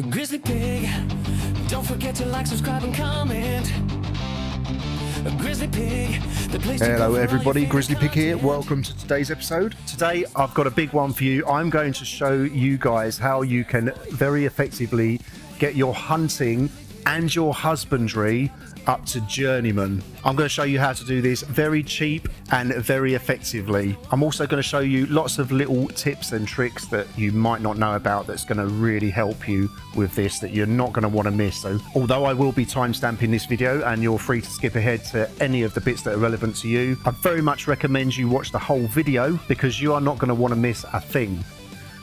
GrizzlyPig, don't forget to like, subscribe, and comment. GrizzlyPig, the place to go Hello for all everybody, your favorite GrizzlyPig here. content. Welcome to today's episode. Today I've got a big one for you. I'm going to show you guys how you can very effectively get your hunting and your husbandry up to Journeyman. I'm going to show you how to do this very cheap and very effectively. I'm also going to show you lots of little tips and tricks that you might not know about that's going to really help you with this, that you're not going to want to miss. So although I will be timestamping this video and you're free to skip ahead to any of the bits that are relevant to you, I very much recommend you watch the whole video because you are not going to want to miss a thing.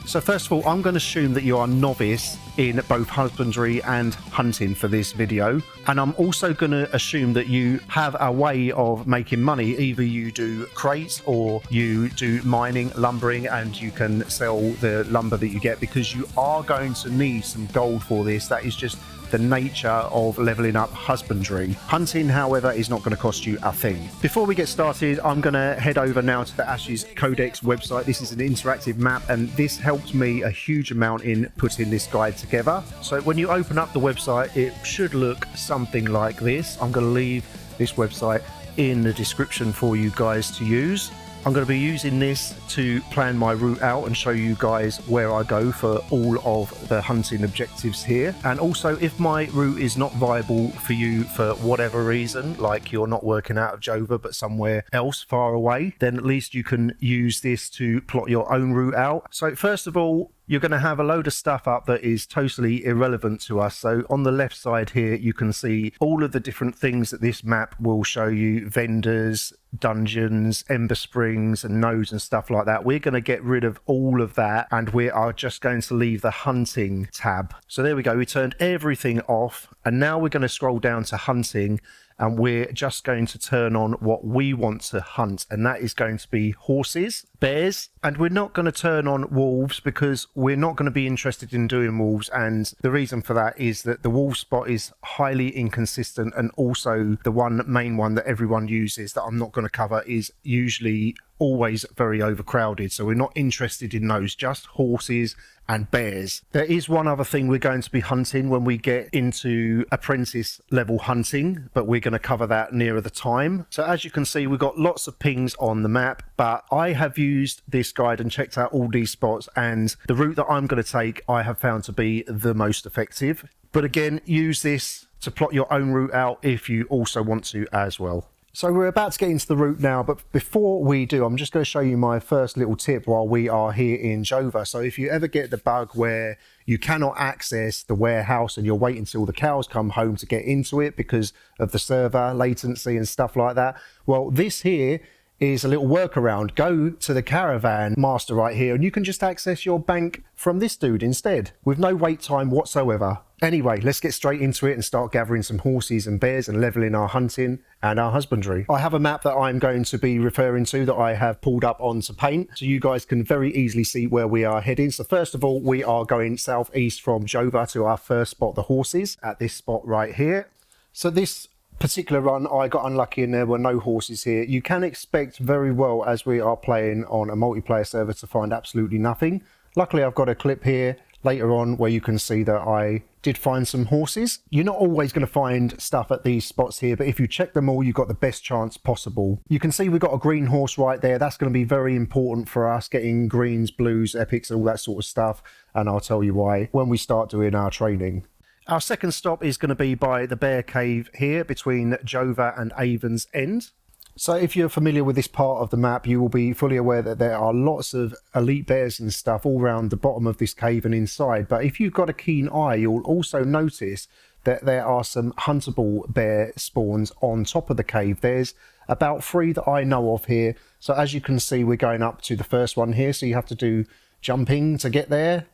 So first of all, I'm going to assume that you are novice in both husbandry and hunting for this video. And I'm also going to assume that you have a way of making money. Either you do crates or you do mining, lumbering, and you can sell the lumber that you get, because you are going to need some gold for this. That is just the nature of leveling up husbandry. Hunting, however, is not going to cost you a thing. Before we get started, I'm going to head over now to the Ashes Codex website. This is an interactive map and this helped me a huge amount in putting this guide together. So when you open up the website, it should look something like this. I'm going to leave this website in the description for you guys to use. I'm going to be using this to plan my route out and show you guys where I go for all of the hunting objectives here. And also, if my route is not viable for you for whatever reason, like you're not working out of Jova but somewhere else far away, then at least you can use this to plot your own route out. So first of all, you're going to have a load of stuff up that is totally irrelevant to us. So on the left side here, you can see all of the different things that this map will show you: vendors, dungeons, ember springs and nodes and stuff like that. We're going to get rid of all of that and we are just going to leave the hunting tab. So there we go. We turned everything off and now we're going to scroll down to hunting. And we're just going to turn on what we want to hunt, and that is going to be horses, bears, and we're not going to turn on wolves because we're not going to be interested in doing wolves. And the reason for that is that the wolf spot is highly inconsistent, and also the main one that everyone uses that I'm not going to cover is usually always very overcrowded, so we're not interested in those, just horses and bears. There is one other thing we're going to be hunting when we get into apprentice level hunting, but we're going to cover that nearer the time. So as you can see, we've got lots of pings on the map, but I have used this guide and checked out all these spots, and the route that I'm going to take I have found to be the most effective. But again, use this to plot your own route out if you also want to as well. So we're about to get into the route now, but before we do, I'm just going to show you my first little tip while we are here in Jova. So if you ever get the bug where you cannot access the warehouse and you're waiting until the cows come home to get into it because of the server latency and stuff like that, well, this here is a little workaround. Go to the caravan master right here and you can just access your bank from this dude instead with no wait time whatsoever. Anyway, let's get straight into it and start gathering some horses and bears and leveling our hunting and our husbandry. I have a map that I'm going to be referring to that I have pulled up onto paint, so you guys can very easily see where we are heading. So first of all, we are going southeast from Jova to our first spot, the horses, at this spot right here. So this particular run, I got unlucky and there were no horses here. You can expect very well, as we are playing on a multiplayer server, to find absolutely nothing. Luckily, I've got a clip here later on where you can see that I did find some horses. You're not always going to find stuff at these spots here, but if you check them all, you've got the best chance possible. You can see we've got a green horse right there. That's going to be very important for us, getting greens, blues, epics, and all that sort of stuff. And I'll tell you why when we start doing our training. Our second stop is going to be by the bear cave here between Jova and Avon's End. So if you're familiar with this part of the map, you will be fully aware that there are lots of elite bears and stuff all around the bottom of this cave and inside. But if you've got a keen eye, you'll also notice that there are some huntable bear spawns on top of the cave. There's about 3 that I know of here. So as you can see, we're going up to the first one here. So you have to do jumping to get there.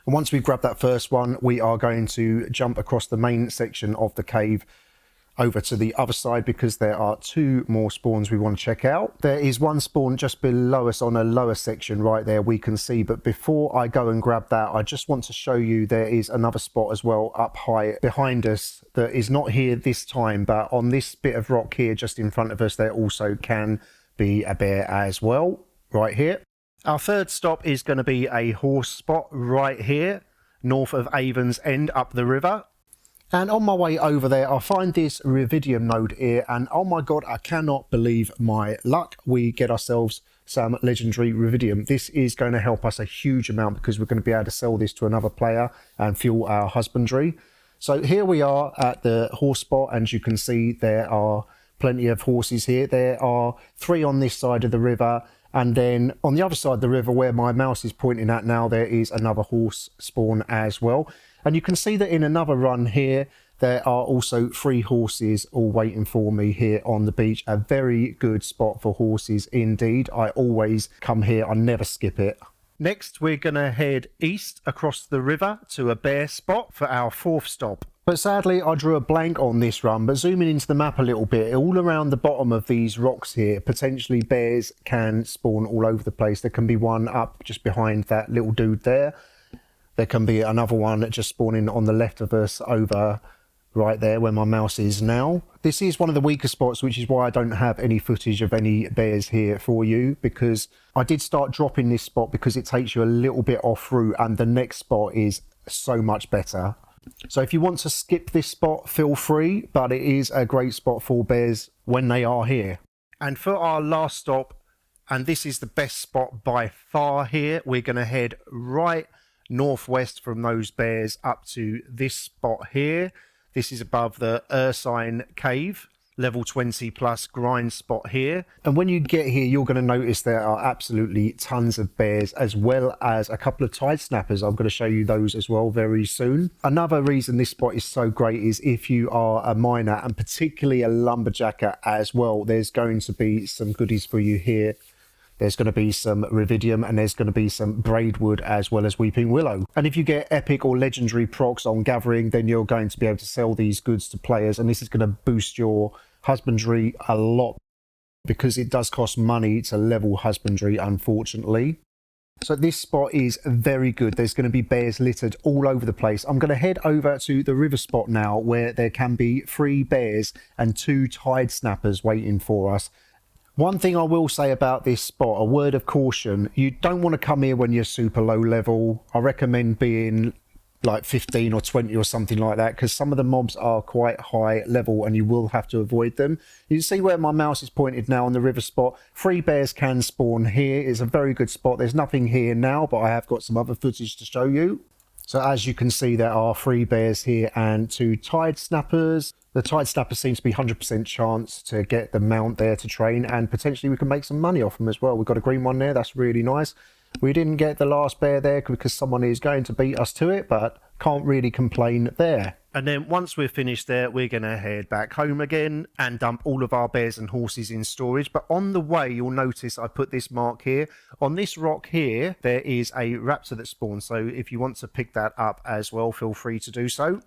And once we've grabbed that first one, we are going to jump across the main section of the cave over to the other side because there are 2 more spawns we want to check out. There is one spawn just below us on a lower section right there we can see, but before I go and grab that, I just want to show you there is another spot as well up high behind us that is not here this time, but on this bit of rock here just in front of us there also can be a bear as well right here. Our third stop is going to be a horse spot right here. north of Avon's End up the river. And on my way over there, I find this Iridium node here, and oh my god, I cannot believe my luck. We get ourselves some legendary Iridium. This is going to help us a huge amount because we're going to be able to sell this to another player and fuel our husbandry. So here we are at the horse spot, and you can see there are plenty of horses here. There are 3 on this side of the river, and then on the other side of the river where my mouse is pointing at now, there is another horse spawn as well. And you can see that in another run here, there are also 3 horses all waiting for me here on the beach. A very good spot for horses indeed. I always come here, I never skip it. Next, we're going to head east across the river to a bear spot for our 4th stop. But sadly, I drew a blank on this run, but zooming into the map a little bit, all around the bottom of these rocks here, potentially bears can spawn all over the place. There can be one up just behind that little dude there. There can be another one just spawning on the left of us over right there where my mouse is now. This is one of the weaker spots, which is why I don't have any footage of any bears here for you, because I did start dropping this spot because it takes you a little bit off route, and the next spot is so much better. So if you want to skip this spot, feel free, but it is a great spot for bears when they are here. And for our last stop, and this is the best spot by far here, we're going to head right northwest from those bears up to this spot here. This is above the Ursine Cave, level 20 plus grind spot here. And when you get here, you're going to notice there are absolutely tons of bears, as well as a couple of tide snappers. I'm going to show you those as well very soon. Another reason this spot is so great is if you are a miner, and particularly a lumberjacker as well, there's going to be some goodies for you here. There's going to be some Iridium, and there's going to be some braidwood as well as weeping willow. And if you get epic or legendary procs on gathering, then you're going to be able to sell these goods to players, and this is going to boost your husbandry a lot because it does cost money to level husbandry, unfortunately. So this spot is very good. There's going to be bears littered all over the place. I'm going to head over to the river spot now, where there can be 3 bears and 2 tide snappers waiting for us. One thing I will say about this spot, a word of caution, you don't want to come here when you're super low level. I recommend being like 15 or 20 or something like that, because some of the mobs are quite high level and you will have to avoid them. You can see where my mouse is pointed now on the river spot. 3 bears can spawn here. It's a very good spot. There's nothing here now, but I have got some other footage to show you. So as you can see, there are 3 bears here and 2 tide snappers. The tide snapper seems to be 100% chance to get the mount there to train, and potentially we can make some money off them as well. We've got a green one there. That's really nice. We didn't get the last bear there because someone is going to beat us to it, but can't really complain there. And then once we're finished there, we're going to head back home again and dump all of our bears and horses in storage. But on the way, you'll notice I put this mark here. On this rock here, there is a raptor that spawns. So if you want to pick that up as well, feel free to do so.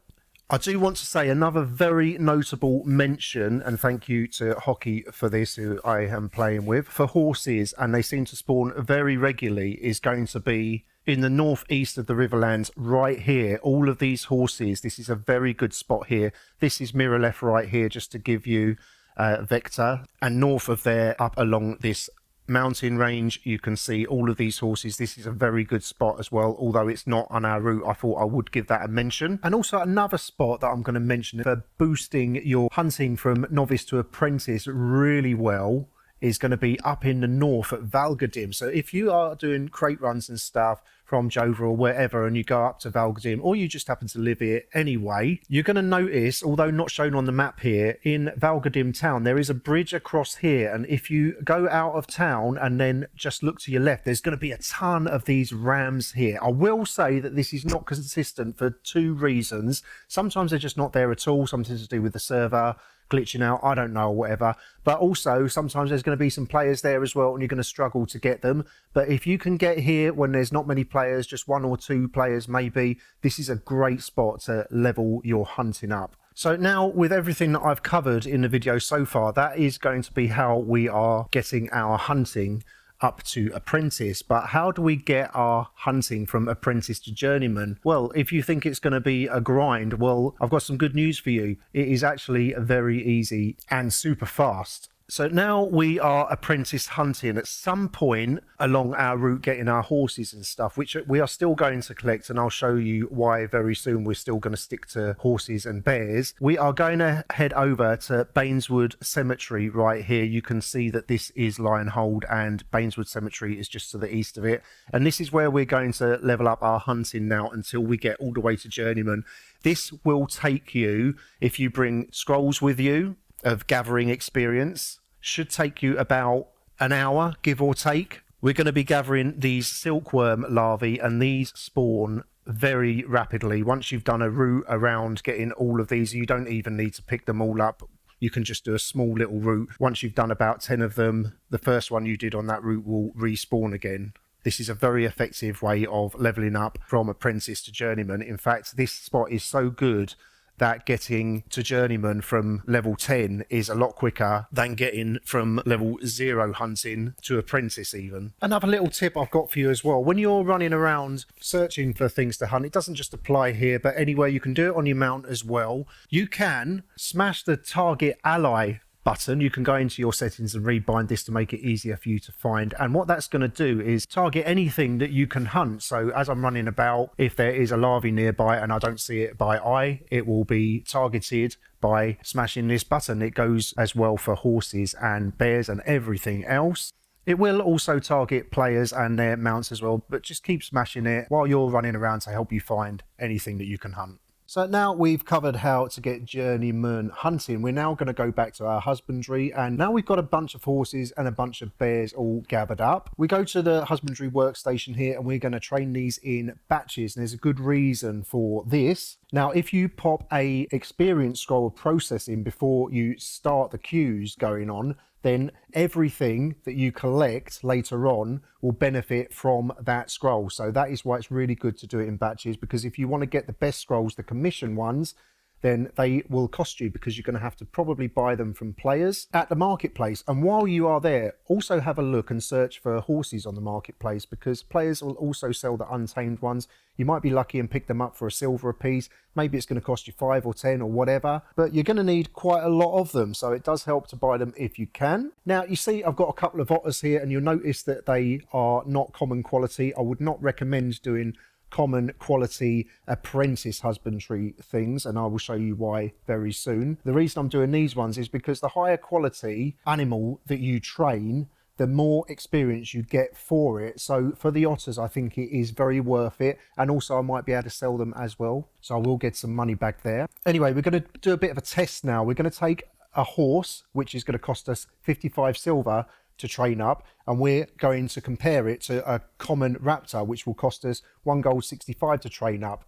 I do want to say another very notable mention, and thank you to Hockey for this, who I am playing with, for horses, and they seem to spawn very regularly, is going to be in the northeast of the Riverlands right here. All of these horses, this is a very good spot here. This is mirror left right here, just to give you vector, and north of there up along this mountain range you can see all of these horses. This is a very good spot as well, although it's not on our route. I thought I would give that a mention. And also another spot that I'm going to mention for boosting your hunting from novice to apprentice really well is going to be up in the north at Valgadim. So if you are doing crate runs and stuff from Jova or wherever, and you go up to Valgadim, or you just happen to live here anyway, you're going to notice, although not shown on the map here, in Valgadim town, there is a bridge across here. And if you go out of town and then just look to your left, there's going to be a ton of these rams here. I will say that this is not consistent for 2 reasons. Sometimes they're just not there at all, something to do with the server glitching out, I don't know, or whatever. But also sometimes there's going to be some players there as well, and you're going to struggle to get them. But if you can get here when there's not many players, just 1 or 2 players maybe, this is a great spot to level your hunting up. So now, with everything that I've covered in the video so far, that is going to be how we are getting our hunting up to apprentice. But how do we get our hunting from apprentice to journeyman? Well, if you think it's going to be a grind, well, I've got some good news for you. It is actually very easy and super fast. So now we are apprentice hunting at some point along our route, getting our horses and stuff, which we are still going to collect, and I'll show you why very soon we're still going to stick to horses and bears. We are going to head over to Bainswood Cemetery right here. You can see that this is Lionhold and Bainswood Cemetery is just to the east of it. And this is where we're going to level up our hunting now until we get all the way to Journeyman. This will take you, if you bring scrolls with you of gathering experience, should take you about an hour, give or take. We're going to be gathering these silkworm larvae, and these spawn very rapidly. Once you've done a route around getting all of these, you don't even need to pick them all up. You can just do a small little route. Once you've done about 10 of them, the first one you did on that route will respawn again. This is a very effective way of leveling up from apprentice to journeyman. In fact, this spot is so good that getting to journeyman from level 10 is a lot quicker than getting from level 0 hunting to apprentice even. Another little tip I've got for you as well, when you're running around searching for things to hunt, it doesn't just apply here but anywhere, you can do it on your mount as well. You can smash the target ally button. You can go into your settings and rebind this to make it easier for you to find, and what that's going to do is target anything that you can hunt. So as I'm running about, if there is a larvae nearby and I don't see it by eye, it will be targeted by smashing this button. It goes as well for horses and bears and everything else. It will also target players and their mounts as well, but just keep smashing it while you're running around to help you find anything that you can hunt. So now we've covered how to get journeyman hunting, we're now going to go back to our husbandry, and now we've got a bunch of horses and a bunch of bears all gathered up. We go to the husbandry workstation here and we're going to train these in batches, and there's a good reason for this. Now, if you pop a experience scroll of processing before you start the queues going on, then everything that you collect later on will benefit from that scroll. So that is why it's really good to do it in batches, because if you want to get the best scrolls, the commission ones, then they will cost you, because you're going to have to probably buy them from players at the marketplace. And while you are there, also have a look and search for horses on the marketplace, because players will also sell the untamed ones. You might be lucky and pick them up for a silver a piece. Maybe it's going to cost you 5 or 10 or whatever, but you're going to need quite a lot of them. So it does help to buy them if you can. Now, you see I've got a couple of otters here, and you'll notice that they are not common quality. I would not recommend doing common quality apprentice husbandry things, and I will show you why very soon. The reason I'm doing these ones is because the higher quality animal that you train, the more experience you get for it. So for the otters, I think it is very worth it, and also I might be able to sell them as well, so I will get some money back there. Anyway, we're going to do a bit of a test now. We're going to take a horse, which is going to cost us 55 silver to train up, and we're going to compare it to a common raptor, which will cost us 1 gold 65 to train up,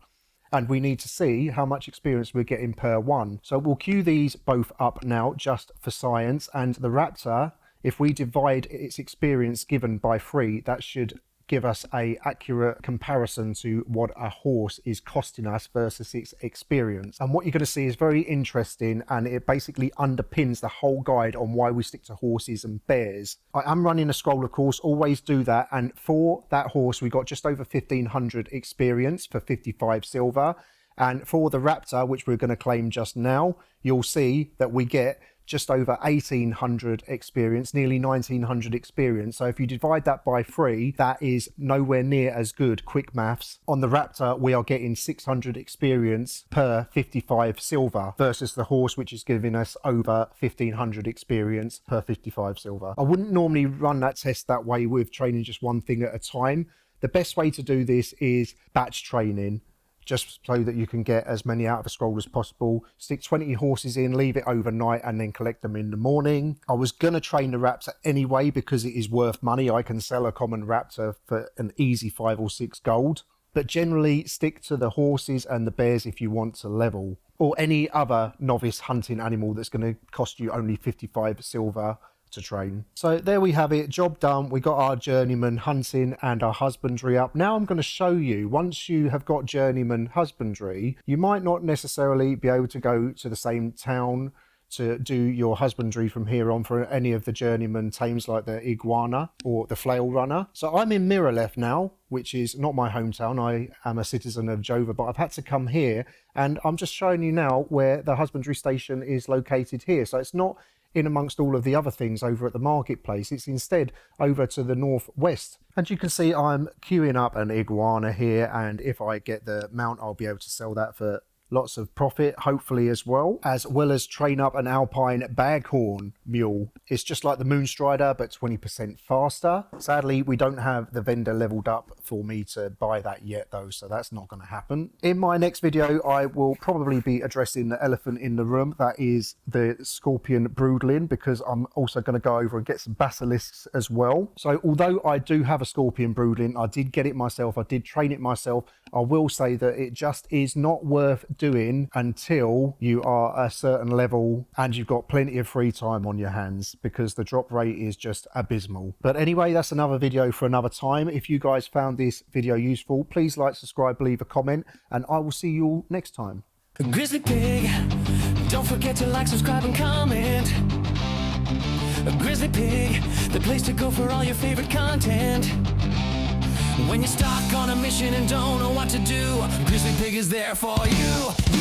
and we need to see how much experience we're getting per one. So we'll queue these both up now just for science, and the raptor, if we divide its experience given by 3, that should give us a accurate comparison to what a horse is costing us versus its experience. And what you're going to see is very interesting, and it basically underpins the whole guide on why we stick to horses and bears. I am running a scroll, of course, always do that, and for that horse we got just over 1500 experience for 55 silver, and for the raptor, which we're going to claim just now, you'll see that we get just over 1800 experience, nearly 1900 experience. So if you divide that by 3, that is nowhere near as good. Quick maths. On the raptor, we are getting 600 experience per 55 silver versus the horse, which is giving us over 1500 experience per 55 silver. I wouldn't normally run that test that way with training just one thing at a time. The best way to do this is batch training, just so that you can get as many out of a scroll as possible. Stick 20 horses in, leave it overnight, and then collect them in the morning. I was going to train the raptor anyway because it is worth money. I can sell a common raptor for an easy 5 or 6 gold. But generally stick to the horses and the bears if you want to level, or any other novice hunting animal that's going to cost you only 55 silver to train. So there we have it, job done. We got our journeyman hunting and our husbandry up. Now I'm going to show you, once you have got journeyman husbandry, you might not necessarily be able to go to the same town to do your husbandry from here on for any of the journeyman tames like the iguana or the flail runner. So I'm in Miralef now, which is not my hometown. I am a citizen of Jova, but I've had to come here, and I'm just showing you now where the husbandry station is located here. So it's not in amongst all of the other things over at the marketplace. It's instead over to the northwest. And you can see I'm queuing up an iguana here, and if I get the mount, I'll be able to sell that for lots of profit, hopefully, as well as train up an alpine baghorn mule. It's just like the Moonstrider, but 20% faster. Sadly, we don't have the vendor leveled up for me to buy that yet, though, so that's not going to happen. In my next video, I will probably be addressing the elephant in the room, that is the scorpion broodling, because I'm also going to go over and get some basilisks as well. So although I do have a scorpion broodling, I did get it myself, I did train it myself, I will say that it just is not worth doing until you are a certain level and you've got plenty of free time on your hands, because the drop rate is just abysmal. But anyway, that's another video for another time. If you guys found this video useful, please like, subscribe, leave a comment, and I will see you all next time. GrizzlyPig, don't forget to like, subscribe, and comment. GrizzlyPig, the place to go for all your favorite content. When you're stuck on a mission and don't know what to do, GrizzlyPig is there for you.